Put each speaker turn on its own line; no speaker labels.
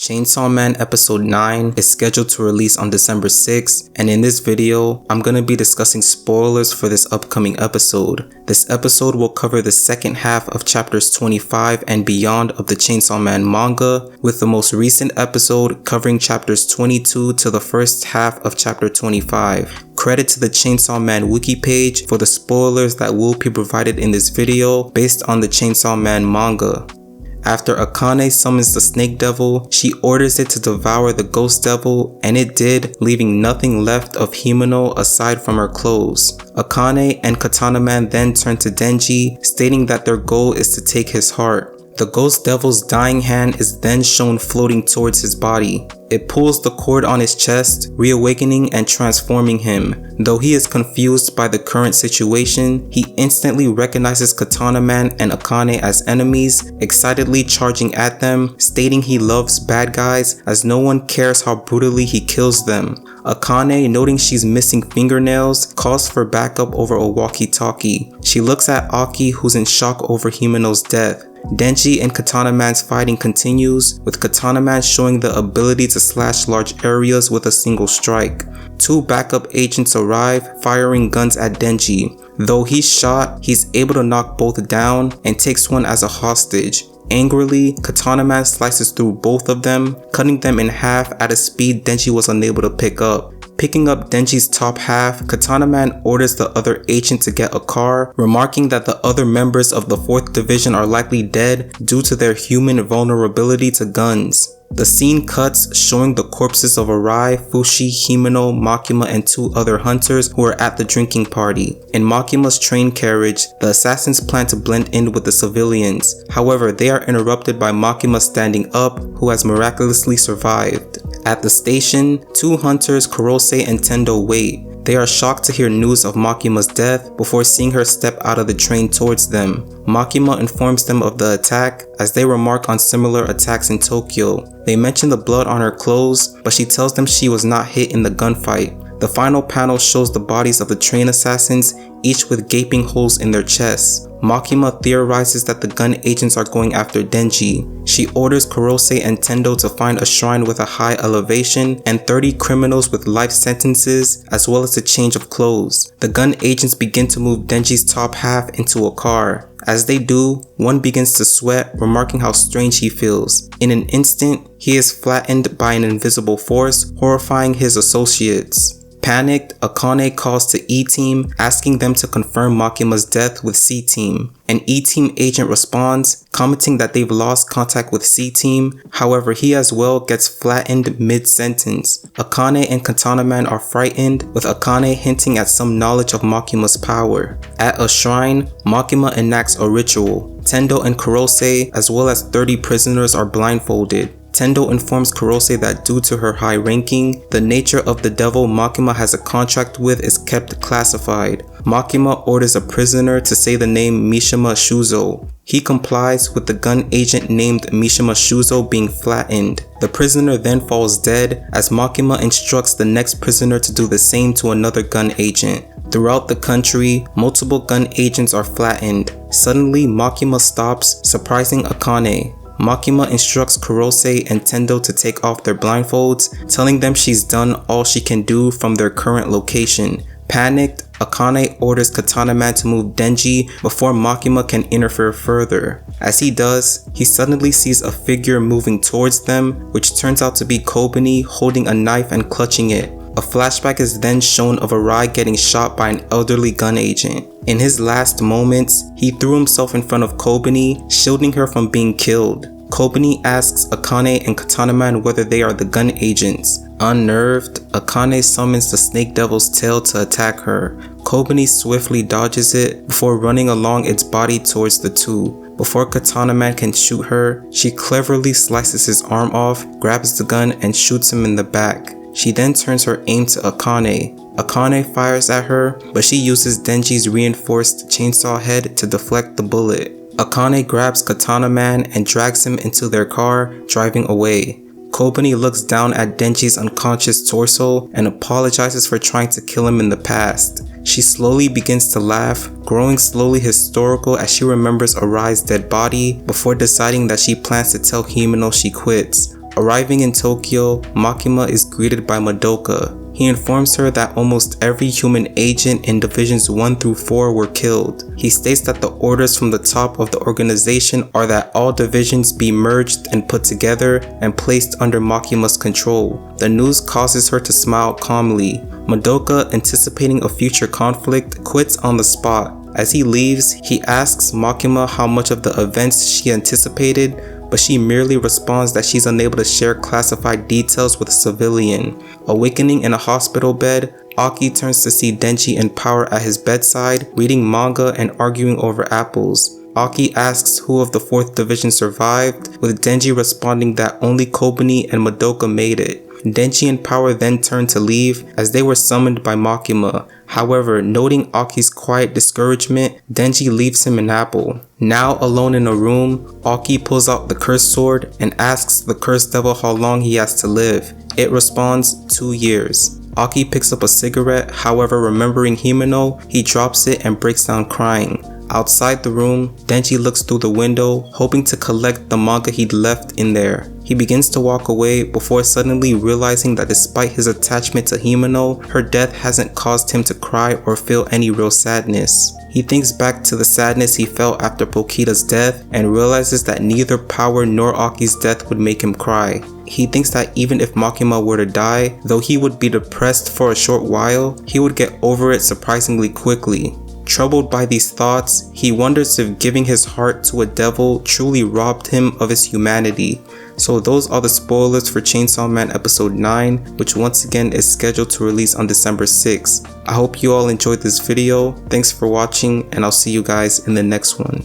Chainsaw Man episode 9 is scheduled to release on December 6th, and in this video, I'm gonna be discussing spoilers for this upcoming episode. This episode will cover the second half of chapters 25 and beyond of the Chainsaw Man manga, with the most recent episode covering chapters 22 to the first half of chapter 25. Credit to the Chainsaw Man wiki page for the spoilers that will be provided in this video based on the Chainsaw Man manga. After Akane summons the snake devil, she orders it to devour the ghost devil, and it did, leaving nothing left of Himeno aside from her clothes. Akane and Katana Man then turn to Denji, stating that their goal is to take his heart. The ghost devil's dying hand is then shown floating towards his body. It pulls the cord on his chest, reawakening and transforming him. Though he is confused by the current situation, he instantly recognizes Katana Man and Akane as enemies, excitedly charging at them, stating he loves bad guys as no one cares how brutally he kills them. Akane, noting she's missing fingernails, calls for backup over a walkie-talkie. She looks at Aki, who's in shock over Himeno's death. Denji and Katana Man's fighting continues, with Katana Man showing the ability to slash large areas with a single strike. Two backup agents arrive, firing guns at Denji. Though he's shot, he's able to knock both down and takes one as a hostage. Angrily, Katana Man slices through both of them, cutting them in half at a speed Denji was unable to pick up. Picking up Denji's top half, Katana Man orders the other agent to get a car, remarking that the other members of the 4th Division are likely dead due to their human vulnerability to guns. The scene cuts, showing the corpses of Arai, Fushi, Himeno, Makima, and 2 other hunters who are at the drinking party. In Makima's train carriage, the assassins plan to blend in with the civilians. However, they are interrupted by Makima standing up, who has miraculously survived. At the station, 2 hunters, Kurose and Tendo, wait. They are shocked to hear news of Makima's death before seeing her step out of the train towards them. Makima informs them of the attack, as they remark on similar attacks in Tokyo. They mention the blood on her clothes, but she tells them she was not hit in the gunfight. The final panel shows the bodies of the train assassins, each with gaping holes in their chests. Makima theorizes that the gun agents are going after Denji. She orders Kurose and Tendo to find a shrine with a high elevation and 30 criminals with life sentences, as well as a change of clothes. The gun agents begin to move Denji's top half into a car. As they do, one begins to sweat, remarking how strange he feels. In an instant, he is flattened by an invisible force, horrifying his associates. Panicked, Akane calls to E-Team, asking them to confirm Makima's death with C-Team. An E-Team agent responds, commenting that they've lost contact with C-Team, however he as well gets flattened mid-sentence. Akane and Katana Man are frightened, with Akane hinting at some knowledge of Makima's power. At a shrine, Makima enacts a ritual. Tendo and Kurose, as well as 30 prisoners, are blindfolded. Tendo informs Kurose that due to her high ranking, the nature of the devil Makima has a contract with is kept classified. Makima orders a prisoner to say the name Mishima Shuzo. He complies, with the gun agent named Mishima Shuzo being flattened. The prisoner then falls dead, as Makima instructs the next prisoner to do the same to another gun agent. Throughout the country, multiple gun agents are flattened. Suddenly, Makima stops, surprising Akane. Makima instructs Kurose and Tendo to take off their blindfolds, telling them she's done all she can do from their current location. Panicked, Akane orders Katana Man to move Denji before Makima can interfere further. As he does, he suddenly sees a figure moving towards them, which turns out to be Kobeni holding a knife and clutching it. A flashback is then shown of Arai getting shot by an elderly gun agent. In his last moments, he threw himself in front of Kobeni, shielding her from being killed. Kobeni asks Akane and Katana Man whether they are the gun agents. Unnerved, Akane summons the snake devil's tail to attack her. Kobeni swiftly dodges it before running along its body towards the two. Before Katana Man can shoot her, she cleverly slices his arm off, grabs the gun, and shoots him in the back. She then turns her aim to Akane. Akane fires at her, but she uses Denji's reinforced chainsaw head to deflect the bullet. Akane grabs Katana Man and drags him into their car, driving away. Kobeni looks down at Denji's unconscious torso and apologizes for trying to kill him in the past. She slowly begins to laugh, growing slowly historical as she remembers Arai's dead body before deciding that she plans to tell Himeno she quits. Arriving in Tokyo, Makima is greeted by Madoka. He informs her that almost every human agent in Divisions 1 through 4 were killed. He states that the orders from the top of the organization are that all divisions be merged and put together and placed under Makima's control. The news causes her to smile calmly. Madoka, anticipating a future conflict, quits on the spot. As he leaves, he asks Makima how much of the events she anticipated, but she merely responds that she's unable to share classified details with a civilian. Awakening in a hospital bed, Aki turns to see Denji and Power at his bedside, reading manga and arguing over apples. Aki asks who of the 4th Division survived, with Denji responding that only Kobeni and Madoka made it. Denji and Power then turn to leave as they were summoned by Makima. However, noting Aki's quiet discouragement, Denji leaves him an apple. Now alone in a room, Aki pulls out the cursed sword and asks the cursed devil how long he has to live. It responds, 2 years. Aki picks up a cigarette, however remembering Himeno, he drops it and breaks down crying. Outside the room, Denji looks through the window, hoping to collect the manga he'd left in there. He begins to walk away before suddenly realizing that despite his attachment to Himeno, her death hasn't caused him to cry or feel any real sadness. He thinks back to the sadness he felt after Pokita's death and realizes that neither Power nor Aki's death would make him cry. He thinks that even if Makima were to die, though he would be depressed for a short while, he would get over it surprisingly quickly. Troubled by these thoughts, he wonders if giving his heart to a devil truly robbed him of his humanity. So those are the spoilers for Chainsaw Man episode 9, which once again is scheduled to release on December 6th. I hope you all enjoyed this video. Thanks for watching, and I'll see you guys in the next one.